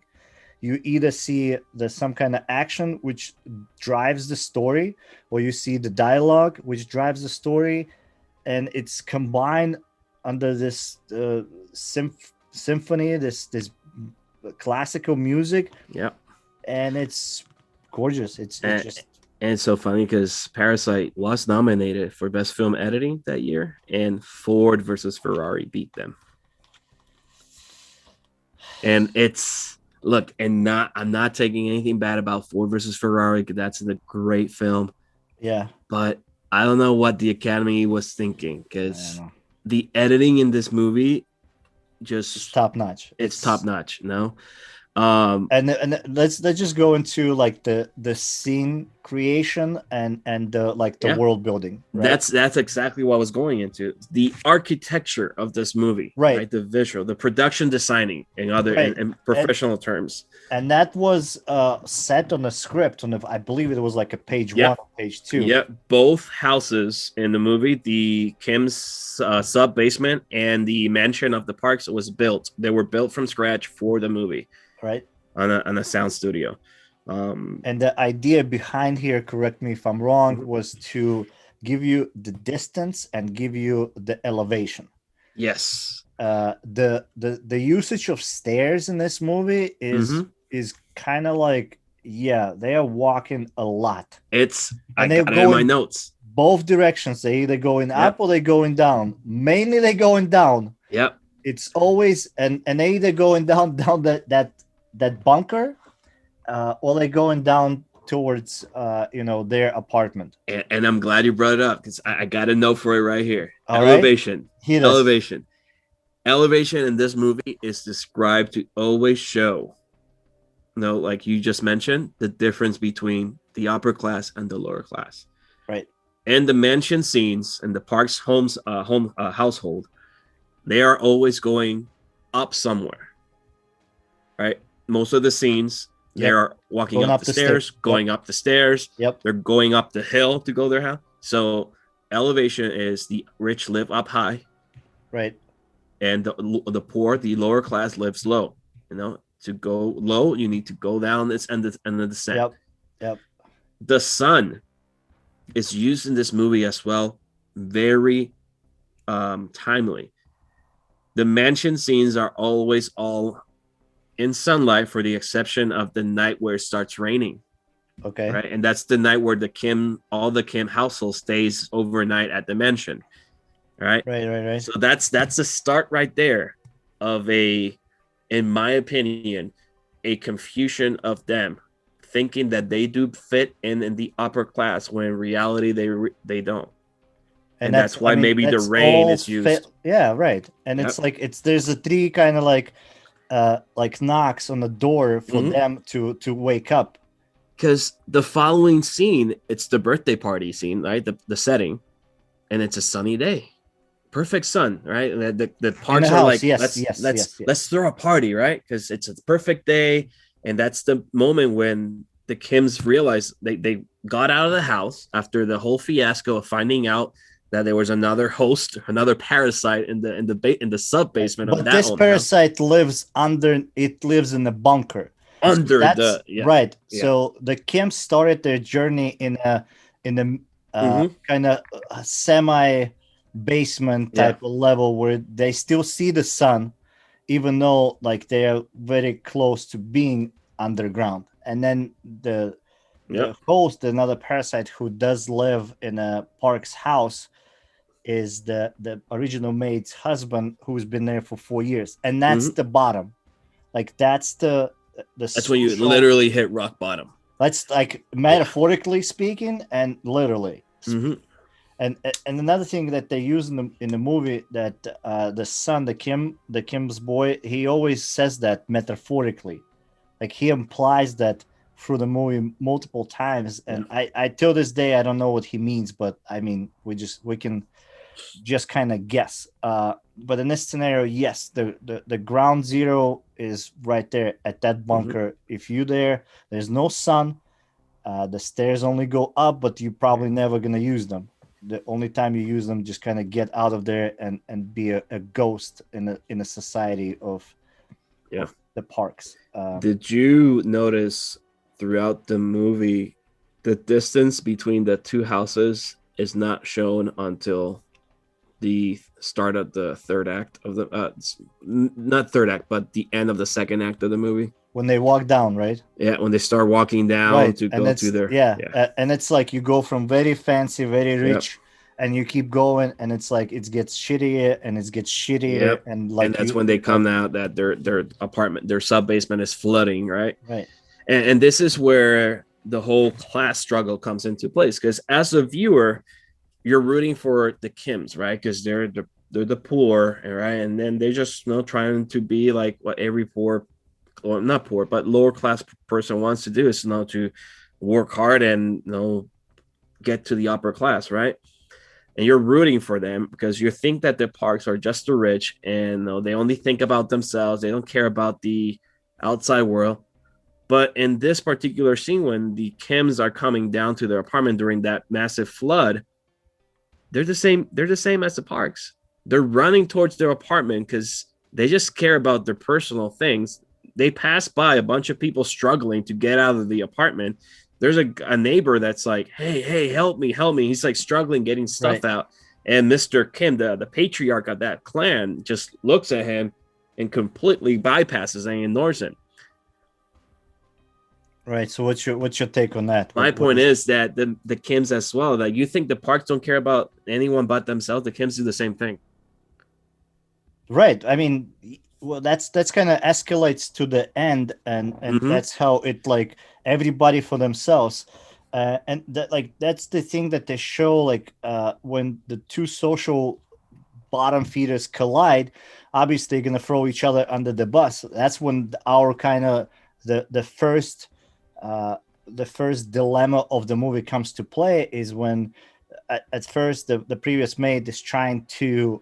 You either see the some kind of action which drives the story, or you see the dialogue which drives the story, and it's combined under this symphony, this classical music, Yeah. and it's gorgeous. It's And just And it's so funny because Parasite was nominated for Best Film Editing that year, and Ford versus Ferrari beat them. And it's look, and not I'm not taking anything bad about Ford versus Ferrari because that's a great film, Yeah, but I don't know what the Academy was thinking I don't because know. the editing in this movie It's just top notch. it's top notch. No, um, And let's just go into like the scene creation and the like the yeah, world building, right? that's exactly what I was going into. The architecture of this movie, Right, right? The visual, the production designing, and other right. and And professional terms. and that was set on a script on I believe it was like a page Yeah, one or page two, yeah. Both houses in the movie, the Kim's sub basement and the mansion of the Parks, was built. They were built from scratch for the movie right? on a sound studio. Um, And the idea behind here, correct me if I'm wrong, mhm. was to give you the distance and give you the elevation. Yes. The usage of stairs in this movie Hmm. is kind of like, yeah, they are walking a lot, I and they're got it in my going notes. both directions. They either going up Yep. or they going down. Mainly they going down. Yep. It's always and they either going down down that bunker, or they going down towards their apartment. And I'm glad you brought it up because I got a note for it right here. All right, Elevation. hit us. Elevation. Elevation in this movie is described to always show, like you just mentioned, the difference between the upper class and the lower class. Right. And the mansion scenes and the Park's household, they are always going up somewhere, right? Most of the scenes, they Yep. are walking Going up up the the stairs. stairs, Yep. going up the stairs. Yep. They're going up the hill to go their house. So elevation is the rich live up high, Right. and the poor, the lower class, lives low. To go low, you need to go down this and the descent. Yep. Yep. The sun is used in this movie as well, very timely. The mansion scenes are always all in sunlight, for the exception of the night where it starts raining, Okay. right? And that's the night where all the Kim household stays overnight at the mansion, right? Right. Right. Right. So that's the start right there of in my opinion, a confusion of them thinking that they do fit in the upper class when in reality they don't. And And that's, that's I why mean, maybe the that's rain all is fit. used. Yeah. Right. And it's Yep. like there's a three kind of like knocks on the door for Mm-hmm. them to wake up. Because the following scene, it's the birthday party scene, right? The setting, and it's a sunny day, perfect sun, right? And the In the parks are house. like, Yes. let's Yes. let's Yes. Yes. let's throw a party, right? Because it's a perfect day, and that's the moment when the Kims realized they got out of the house after the whole fiasco of finding out that there was another host, another parasite in the sub Right. basement of But that this own house parasite lives under. It lives in a bunker. So under that's the yeah right. yeah So the Kim started their journey in a mm-hmm, kind of semi basement yeah type of level where they still see the sun, even though like they are very close to being underground. And then the yeah host, another parasite who does live in a Park's house, is the original maid's husband who's been there for 4 years, and that's mm-hmm. the bottom. Like that's the That's when you social. literally hit rock bottom. That's like Yeah. metaphorically speaking and literally Mm-hmm. speaking. And another thing that they use in the movie, that the son, the Kim's boy, he always says that metaphorically, like he implies that through the movie multiple times. Yeah. And I till this day I don't know what he means, but I mean we can just kind of guess. But in this scenario, yes, the ground zero is right there at that Mm-hmm. bunker. If you there's no sun. The stairs only go up, but you're probably never gonna use them. The only time you use them, just kind of get out of there and be a ghost in a society Yeah. of the parks. Did you notice throughout the movie the distance between the two houses is not shown until the start of the third act of the not third act, but the end of the second act of the movie. When they walk down, right? Yeah, when they start walking down Right. to And go to it's, their yeah, yeah, and it's like you go from very fancy, very yep, rich, and you keep going, and it's like it gets shittier and it gets shittier, yep. and And like that's when they like, come out that their apartment, their sub basement is flooding, right? right, And this is where the whole class struggle comes into place because as a viewer, you're rooting for the Kims, right? Because they're the poor, right? And then they're just trying to be like what every poor, well, not poor, but lower class person wants to do is to work hard and get to the upper class, right? And you're rooting for them because you think that the Parks are just the rich and they only think about themselves. They don't care about the outside world. But in this particular scene, when the Kims are coming down to their apartment during that massive flood, they're the same. They're the same as the Parks. They're running towards their apartment because they just care about their personal things. They pass by a bunch of people struggling to get out of the apartment. There's a neighbor that's like, hey, hey, help me, help me. He's like struggling getting stuff right, out. And Mr. Kim, the patriarch of that clan, just looks at him and completely bypasses and ignores him. right. So what's your take on that? My What point is is that the Kims as well, that you think the Parks don't care about anyone but themselves, the Kims do the same thing. right? I mean, well, that's kind of escalates to the end, and Mm-hmm. that's how it like everybody for themselves. And that like that's the thing that they show like when the two social bottom feeders collide, obviously they're gonna throw each other under the bus. That's when our kind of the first uh, the first dilemma of the movie comes to play is when at first the previous maid is trying to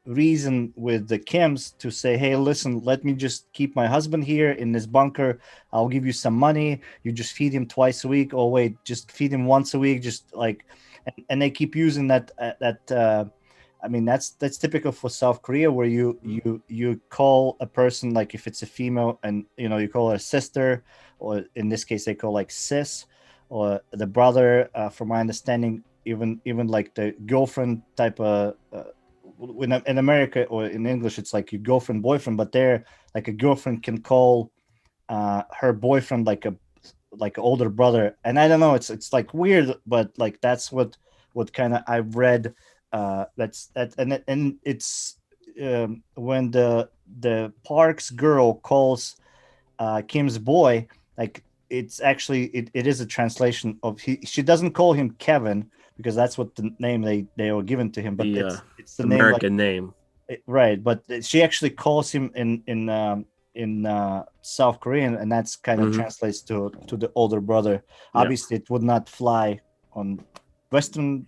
reason with the Kims to say, hey, listen, let me just keep my husband here in this bunker. I'll give you some money. You just feed him twice a week. Oh wait, just feed him once a week. Just like, and they keep using that. I mean, that's typical for South Korea, where you call a person, like if it's a female, and you call her sister, or in this case they call like sis, or the brother. From my understanding, even like the girlfriend type of. In America or in English, it's like your girlfriend boyfriend, but there, like a girlfriend can call her boyfriend like an older brother, and I don't know, it's like weird, but like that's what kind of I've read. That's that, and it's when the Parks girl calls Kim's boy, like it's actually it is a translation of she doesn't call him Kevin because that's what the name they were given to him, but The it's the name like American name. right, but she actually calls him in South Korean, and that's kind of Mm-hmm. translates to the older brother. Yeah. Obviously, it would not fly on Western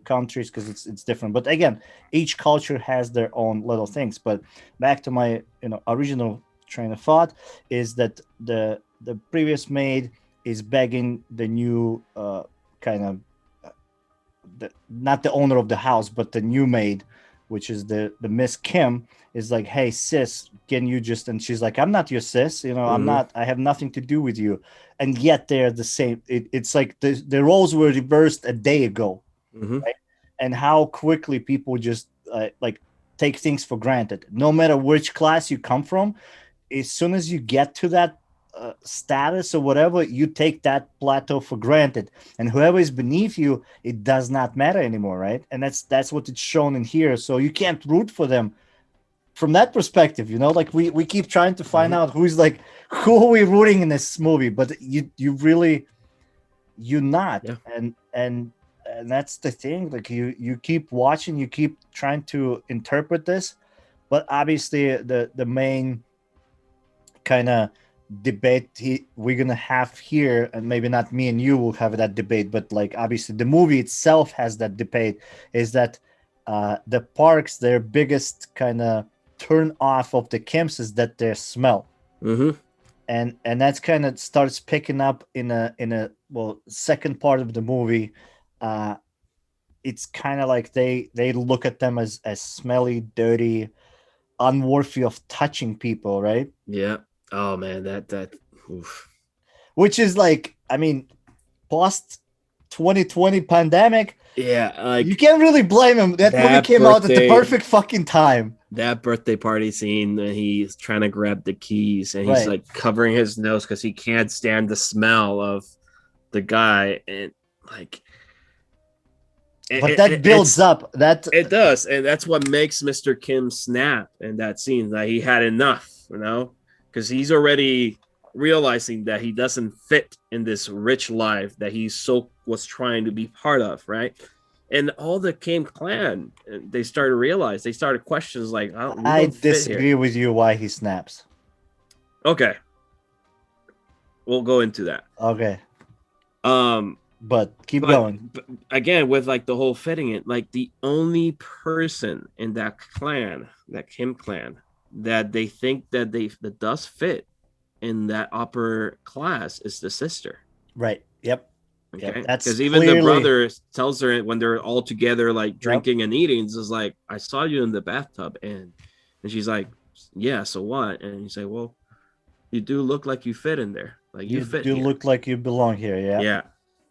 countries because it's different. But again, each culture has their own little things. But back to my original train of thought is that the previous maid is begging the new kind of not the owner of the house, but the new maid, which is the Miss Kim, is like, hey sis, can you just? And she's like, I'm not your sis, I'm Mm-hmm. not. I have nothing to do with you. And yet they're the same. It's like the roles were reversed a day ago, Mm-hmm. right? And how quickly people just like take things for granted, no matter which class you come from. As soon as you get to that status or whatever, you take that plateau for granted, and whoever is beneath you, it does not matter anymore, right? And that's what it's shown in here. So you can't root for them from that perspective, like we keep trying to find Mm-hmm. out who are we rooting in this movie, but you really you're not. Yeah. And that's the thing, like you keep watching, you keep trying to interpret this, but obviously the main kind of debate we're gonna have here, and maybe not me and you will have that debate, but like obviously the movie itself has that debate, is that the Parks, their biggest kind of turn off of the Kims is that their smell, Mm-hmm. and that's kind of starts picking up in a well second part of the movie. uh it's kind of like they look at them as smelly, dirty, unworthy of touching people, right? Yeah. Oh man, that. Oof. Which is like, I mean, post 2020 pandemic, Yeah, You like can't really blame him. That movie that came out at the birthday perfect fucking time. that birthday party scene that he's trying to grab the keys and he's Right. like covering his nose because he can't stand the smell of the guy and like But that builds it's up. That it does, and that's what makes Mr. Kim snap in that scene. That he had enough, because he's already realizing that he doesn't fit in this rich life that he so was trying to be part of, right? And all the Kim clan, they started to realize, they started questions like, oh, "We I don't fit here." disagree with you why he snaps. Okay, we'll go into that. Okay. Um, But keep but, going. but again, with like the whole fitting it, like the only person in that clan, that Kim clan, that they think that does fit in that upper class is the sister. Right. Yep. Yep. Okay, That's because even the clearly. brother tells her when they're all together, like Yep. drinking and eating, is like, "I saw you in the bathtub," and she's like, "Yeah, so what?" And you say, "Well, you do look like you fit in there, like you You fit do here." look like you belong here. Yeah. Yeah,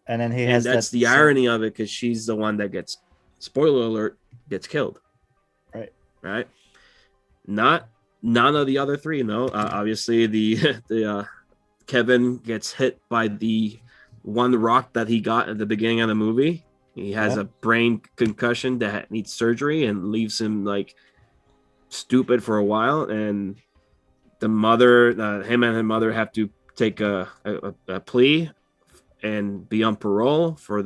And then he and has that that's the same. irony of it because she's the one that gets, spoiler alert, gets killed. Right. Right, not none of the other three. No, obviously the the Kevin gets hit by the one rock that he got at the beginning of the movie. He has Yeah. a brain concussion that needs surgery and leaves him like stupid for a while. And the mother, him and his mother have to take a plea and be on parole for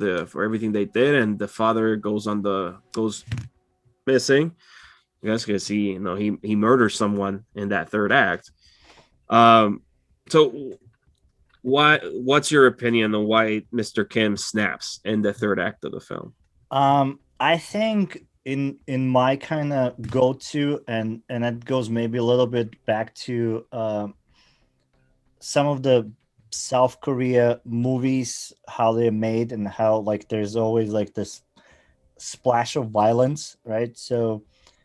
everything they did. And the father goes missing. I guess because he murders someone in that third act. Um, so what's your opinion on why Mr. Kim snaps in the third act of the film? I think in my kind of go-to, and that goes maybe a little bit back to some of the South Korea movies, how they're made, and how like there's always like this splash of violence, right? So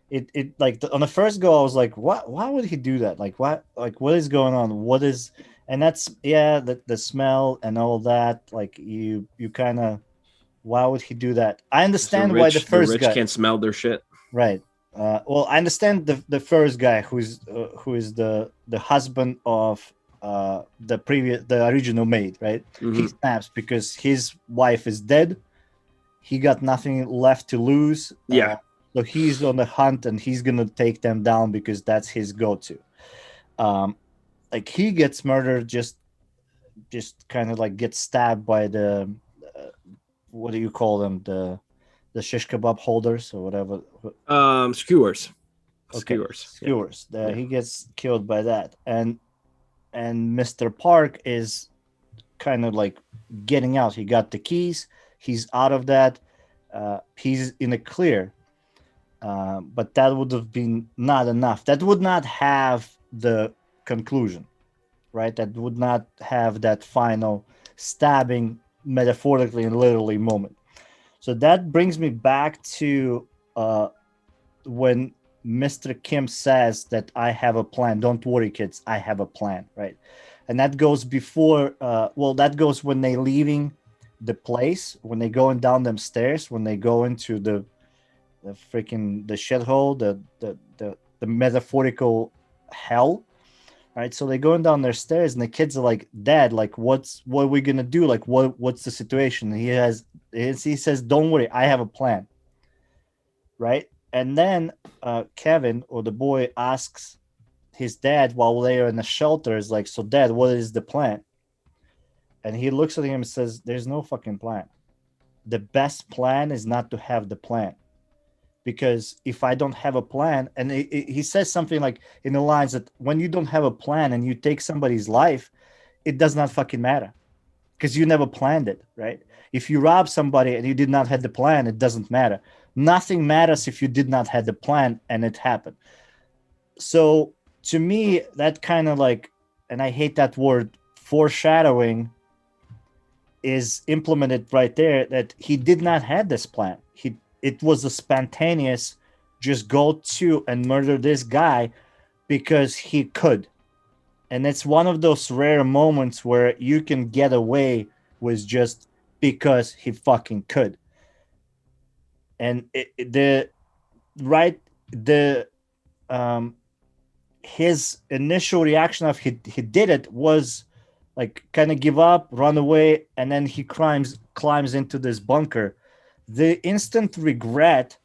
it like on the first go, I was like, what? Why would he do that? Like what? Like what is going on? What is? And that's yeah, the smell and all that. Like you kind of why would he do that? I understand why The rich can't smell their shit. right. Well, I understand the first guy who is the husband of the original maid, right? He Mm-hmm. snaps because his wife is dead. He got nothing left to lose. Yeah, So he's on the hunt and he's gonna take them down because that's his go-to. Um, like he gets murdered, just kind of like gets stabbed by the what do you call them, the shish kebab holders or whatever. skewers, Okay, Yeah, skewers. yeah. He gets killed by that, and Mr. Park is kind of like getting out. He got the keys. He's out of that. He's in the clear. But that would have been not enough. That would not have the conclusion, right? That would not have that final stabbing, metaphorically and literally, moment. So that brings me back to when Mr. Kim says that I have a plan. Don't worry, kids, I have a plan, right? And that goes before. Well, that goes when they leaving the place, when they going down them stairs, when they go into the freaking the shithole, the metaphorical hell, right? So they're going down their stairs, and the kids are like, "Dad, like, what are we gonna do? Like, what's the situation?" And he says, "Don't worry, I have a plan." Right? And then Kevin or the boy asks his dad while they are in the shelter, is like, "So, Dad, what is the plan?" And he looks at him and says, "There's no fucking plan. The best plan is not to have the plan." Because if I don't have a plan, and he says something like in the lines that when you don't have a plan and you take somebody's life, it does not fucking matter because you never planned it, right? If you rob somebody and you did not have the plan, it doesn't matter. Nothing matters if you did not have the plan and it happened. So to me, that kind of like, and I hate that word, foreshadowing, is implemented right there, that he did not have this plan. It was a spontaneous just go to and murder this guy because he could. And it's one of those rare moments where you can get away with just because he fucking could. and the right the um his initial reaction of he did it was like kind of give up, run away, and then he climbs into this bunker. The instant regret,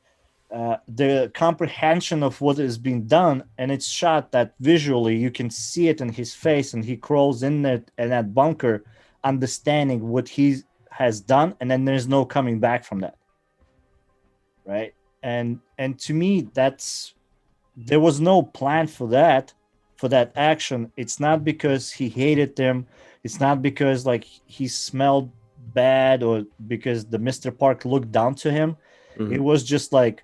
the comprehension of what is being done, and it's shot that visually you can see it in his face, and he crawls in that bunker, understanding what he has done, and then there's no coming back from that, right? And to me, that's there was no plan for that action. It's not because he hated them. It's not because like he smelled bad or because the Mr. Park looked down to him. It Mhm. was just like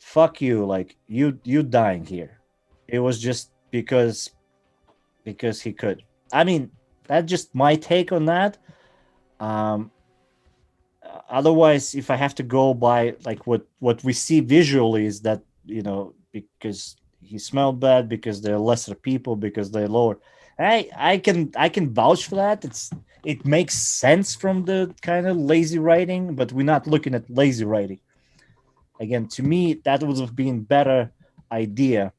fuck you, like you dying here. It was just because he could. I mean, that's just my take on that. Um Otherwise, if I have to go by like what we see visually is that, because he smelled bad, because they're lesser people, because they're lower. I can vouch for that. It makes sense from the kind of lazy writing, but we're not looking at lazy writing. Again, to me, that would have been better idea,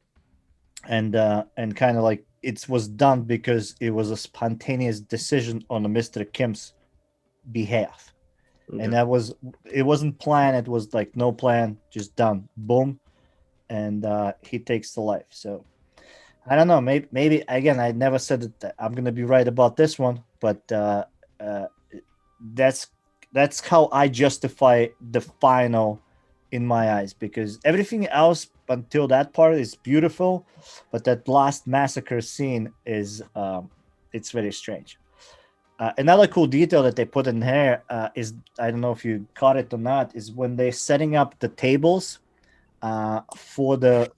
and kind of like it was done because it was a spontaneous decision on Mr. Kim's behalf, and Okay. that was it wasn't planned. It was like no plan, just done, boom, and he takes the life. So I don't know. Maybe again, I never said that I'm gonna be right about this one, but uh, that's that's how I justify the final in my eyes, because everything else until that part is beautiful, but that last massacre scene is it's very strange. Another cool detail that they put in here is, I don't know if you caught it or not, is when they're setting up the tables for the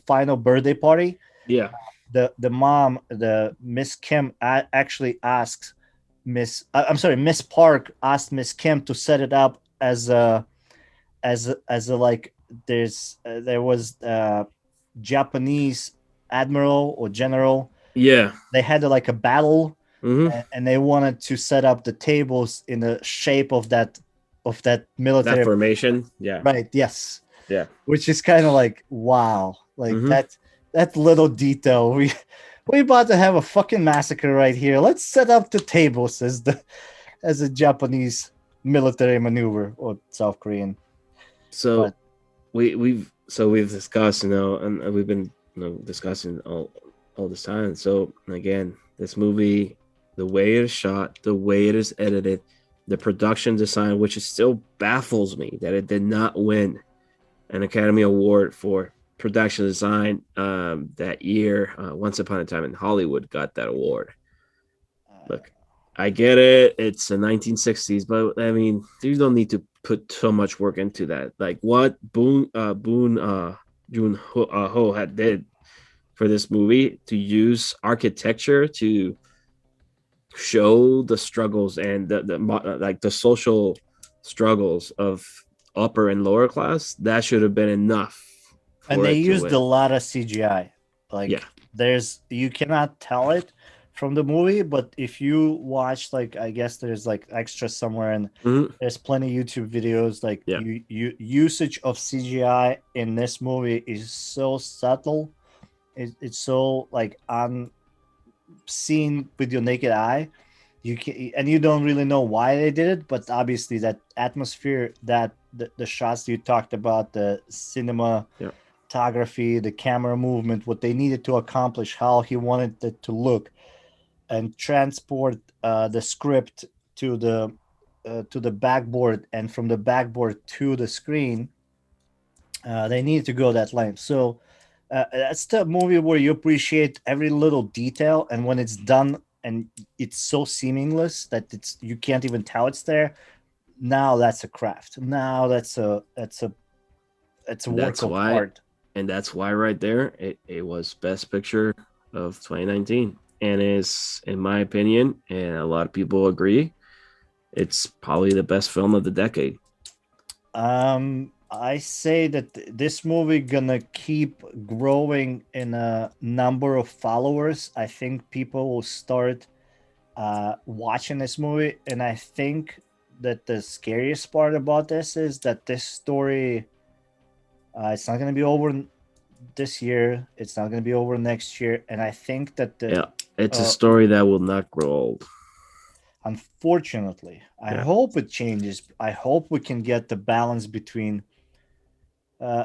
final birthday party. Yeah. The mom, the Miss Kim, actually asks I'm sorry, Miss Park asked Miss Kim to set it up as a like there was Japanese admiral or general. Yeah. They had like a battle, Hmm. and they wanted to set up the tables in the shape of that That military. formation. Yeah. Right, yes, Yeah. which is kind of like wow, like Hmm. that little detail. We about to have a fucking massacre right here. Let's set up the tables as a Japanese military maneuver, or South Korean. So But we've discussed, and we've been, discussing all this time. So again, this movie, the way it is shot, the way it is edited, the production design, which is still baffles me that it did not win an Academy Award for production design that year. Once Upon a Time in Hollywood got that award. Look, I get it. It's the 1960s, but I mean, you don't need to put so much work into that. Like what Boon Joon Ho had did for this movie to use architecture to show the struggles and like the social struggles of upper and lower class. That should have been enough and for they it to used a win. lot of CGI. Yeah. Like there's you cannot tell it from the movie, but if you watch, like, I guess there's like extras somewhere, and Mhm. there's plenty of YouTube videos. Like Yeah. you usage of CGI in this movie is so subtle. It's so like unseen with your naked eye. You can, and you don't really know why they did it, but obviously that atmosphere, that the shots you talked about, the cinema Yeah. photography, the camera movement, what they needed to accomplish, how he wanted it to look, and transport the script to the backboard, and from the backboard to the screen. They needed to go that length. So that's the movie where you appreciate every little detail, and when it's done and it's so seamless that it's you can't even tell it's there. Now that's a craft. Now that's a work That's of why, art. and that's why right there, it was Best Picture of 2019, and is, in my opinion, and a lot of people agree, it's probably the best film of the decade. I say that this movie gonna keep growing in a number of followers. I think people will start watching this movie, and I think that the scariest part about this is that this story, it's not going to be over this year. It's not going to be over next year, and I think that the Yeah, it's a uh, story that will not grow old. unfortunately, I Yeah. hope it changes. I hope we can get the balance between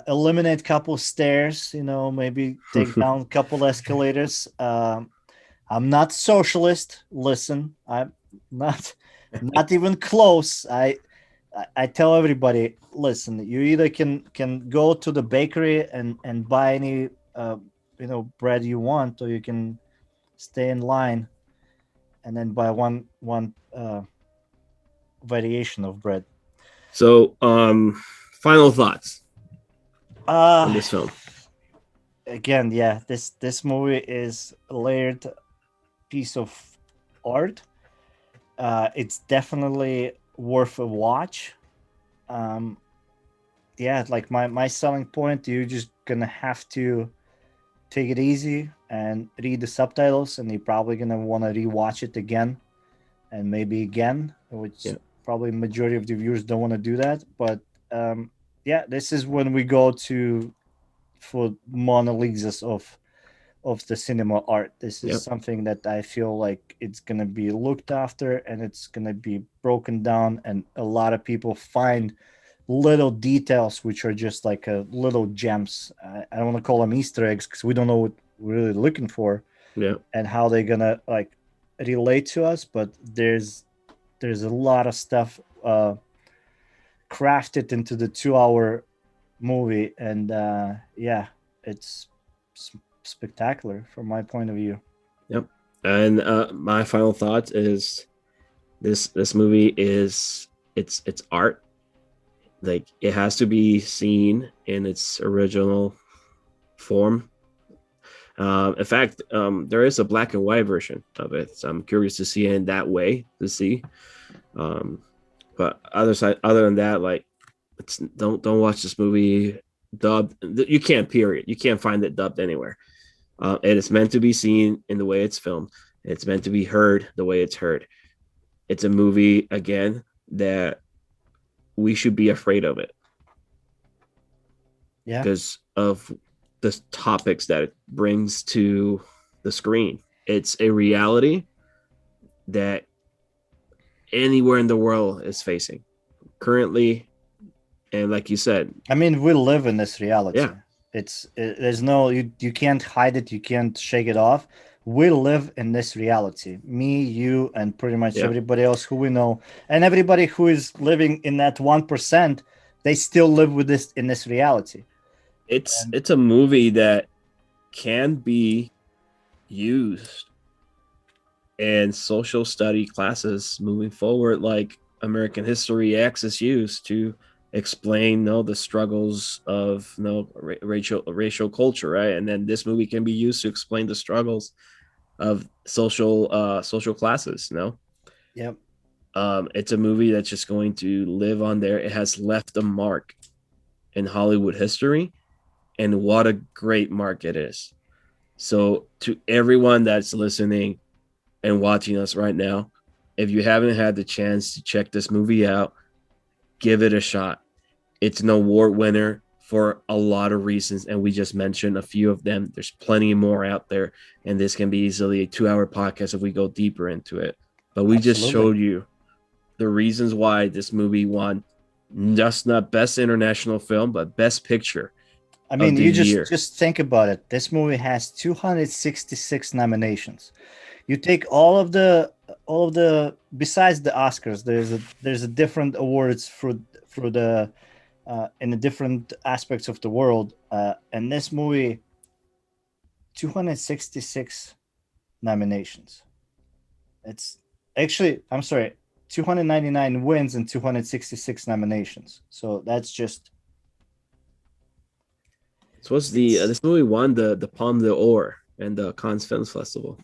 eliminate couple stairs, maybe take down couple escalators. I'm not socialist. Listen, I'm not not even close. I tell everybody, listen, you either can go to the bakery and buy any bread you want, or you can stay in line and then buy one variation of bread. So, final thoughts on Uh this film. again, yeah, this movie is a layered piece of art. It's definitely worth a watch. Um, yeah, like my selling point, you're just gonna have to take it easy and read the subtitles, and you're probably gonna want to rewatch it again and maybe again, which Yeah. probably majority of the viewers don't want to do that. But yeah, this is when we go to for Mona Lisas of the cinema art. This is Yeah. something that I feel like it's gonna be looked after and it's gonna be broken down, and a lot of people find little details which are just like little gems. I don't want to call them Easter eggs because we don't know what we're really looking for Yeah. and how they're gonna like relate to us. But there's a lot of stuff crafted into the 2 hour movie, and yeah, it's spectacular from my point of view. Yep. And my final thoughts is this movie is it's art. Like it has to be seen in its original form. In fact, there is a black and white version of it, so I'm curious to see it in that way to see. Um, but other than that, like, don't watch this movie dubbed. You can't. Period. You can't find it dubbed anywhere. It is meant to be seen in the way it's filmed. It's meant to be heard the way it's heard. It's a movie again that we should be afraid of it Yeah, because of the topics that it brings to the screen. It's a reality that anywhere in the world is facing currently. And like you said, I mean, we live in this yeah, reality. There's no, you can't hide it, you can't shake it off. We live in this reality, me, you, and pretty much yeah, everybody else who we know, and everybody who is living in that 1%, they still live with this in this reality. And it's a movie that can be used in social study classes moving forward, like American History X is used to explain the struggles of racial culture, right? And then this movie can be used to explain the struggles of social classes. yep, It's a movie that's just going to live on there. It has left a mark in Hollywood history, and what a great mark it is. So to everyone that's listening and watching us right now, if you haven't had the chance to check this movie out, give it a shot. It's an award winner for a lot of reasons, and we just mentioned a few of them. There's plenty more out there, and this can be easily a 2 hour podcast if we go deeper into it. But we just absolutely. showed you the reasons why this movie won just not best international film, but best picture I of mean, the you just year. just think about it. This movie has 266 nominations. You take all of the besides the Oscars, there's a different awards for the in the different aspects of the world. And this movie, 266 nominations. It's actually, I'm sorry, 299 wins and 266 nominations. So that's just So what's the it's. this movie won the Palme d'Or and the Cannes Film Festival.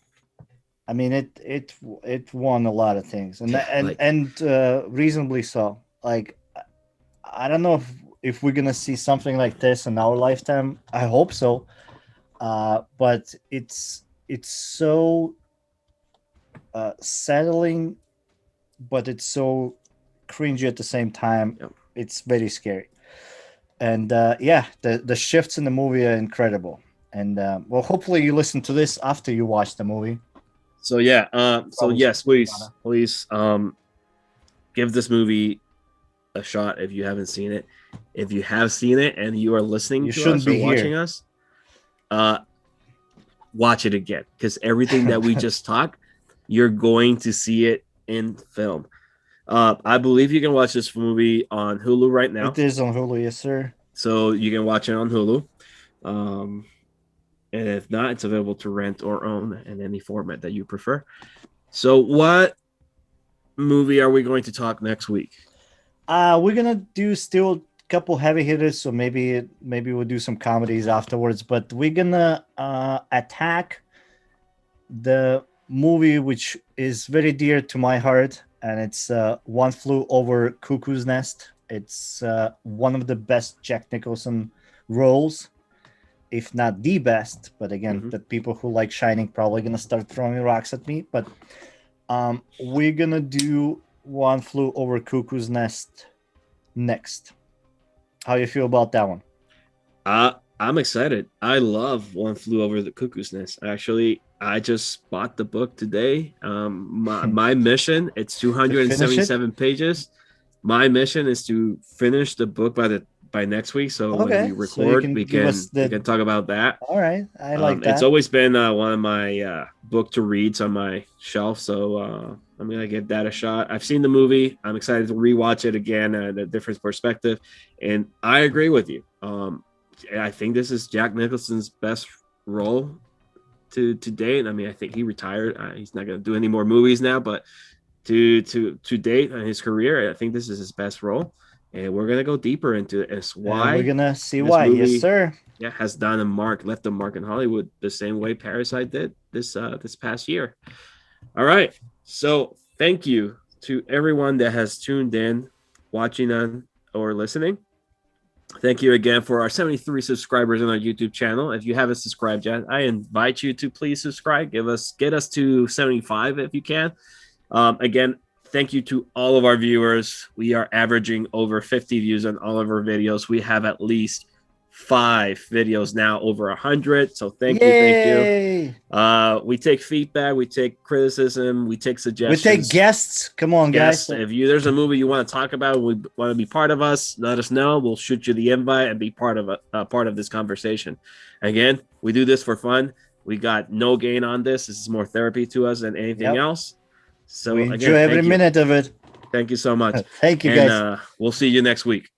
I mean, it won a lot of things, and Yeah, and like and reasonably so. Like, I don't know if we're gonna see something like this in our lifetime. I hope so. But it's so settling, but it's so cringy at the same time. Yep. It's very scary. And the shifts in the movie are incredible. And well, hopefully you listen to this after you watch the movie. So yeah, so Probably yes, please, give this movie a shot if you haven't seen it. If you have seen it and you are listening You to shouldn't us or be watching here. us, watch it again, because everything that we just talked, you're going to see it in film. I believe you can watch this movie on Hulu right now, It is on Hulu, yes, sir. so you can watch it on Hulu. Um, and if not, it's available to rent or own in any format that you prefer. So, what movie are we going to talk next week? We're gonna do still a couple heavy hitters, so maybe we'll do some comedies afterwards. But we're gonna attack the movie which is very dear to my heart, and it's One Flew Over Cuckoo's Nest. It's one of the best Jack Nicholson roles, if not the best. But again, the people who like Shining probably gonna start throwing rocks at me. But we're gonna do One Flew Over Cuckoo's Nest next. How you feel about that one? I'm excited. I love One Flew Over the Cuckoo's Nest. Actually, I just bought the book today. My mission, it's To finish it? 277 pages. My mission is to finish the book by next week. So when we Okay, so you record, can we give can us we the. can talk about that. All right, I like It's that. always been one of my book to reads on my shelf, so I'm gonna give that a shot. I've seen the movie. I'm excited to rewatch it again at a different perspective, and I agree with you. I think this is Jack Nicholson's best role to date. I mean, I think he retired. He's not gonna do any more movies now, but to date in his career, I think this is his best role, and we're gonna go deeper into it. It's And we're why gonna see this why. Yes, movie, sir. yeah, has done a mark, left a mark in Hollywood the same way Parasite did this past year. All right, so thank you to everyone that has tuned in, watching on or listening. Thank you again for our 73 subscribers on our YouTube channel. If you haven't subscribed yet, I invite you to please subscribe. Get us to 75 if you can. Again, thank you to all of our viewers. We are averaging over 50 views on all of our videos. We have at least 5 videos now over 100. So thank you. Yay! We take feedback, we take criticism, we take We suggestions. take guests. Come on, Guests, guys. if there's a movie you want to talk about, we want to be part of us, let us know. We'll shoot you the invite and be part of this conversation. Again, we do this for fun. We got no gain on this. This is more therapy to us than anything else. So we again, enjoy every minute of it. Thank you so much. Thank you, and guys. we'll see you next week.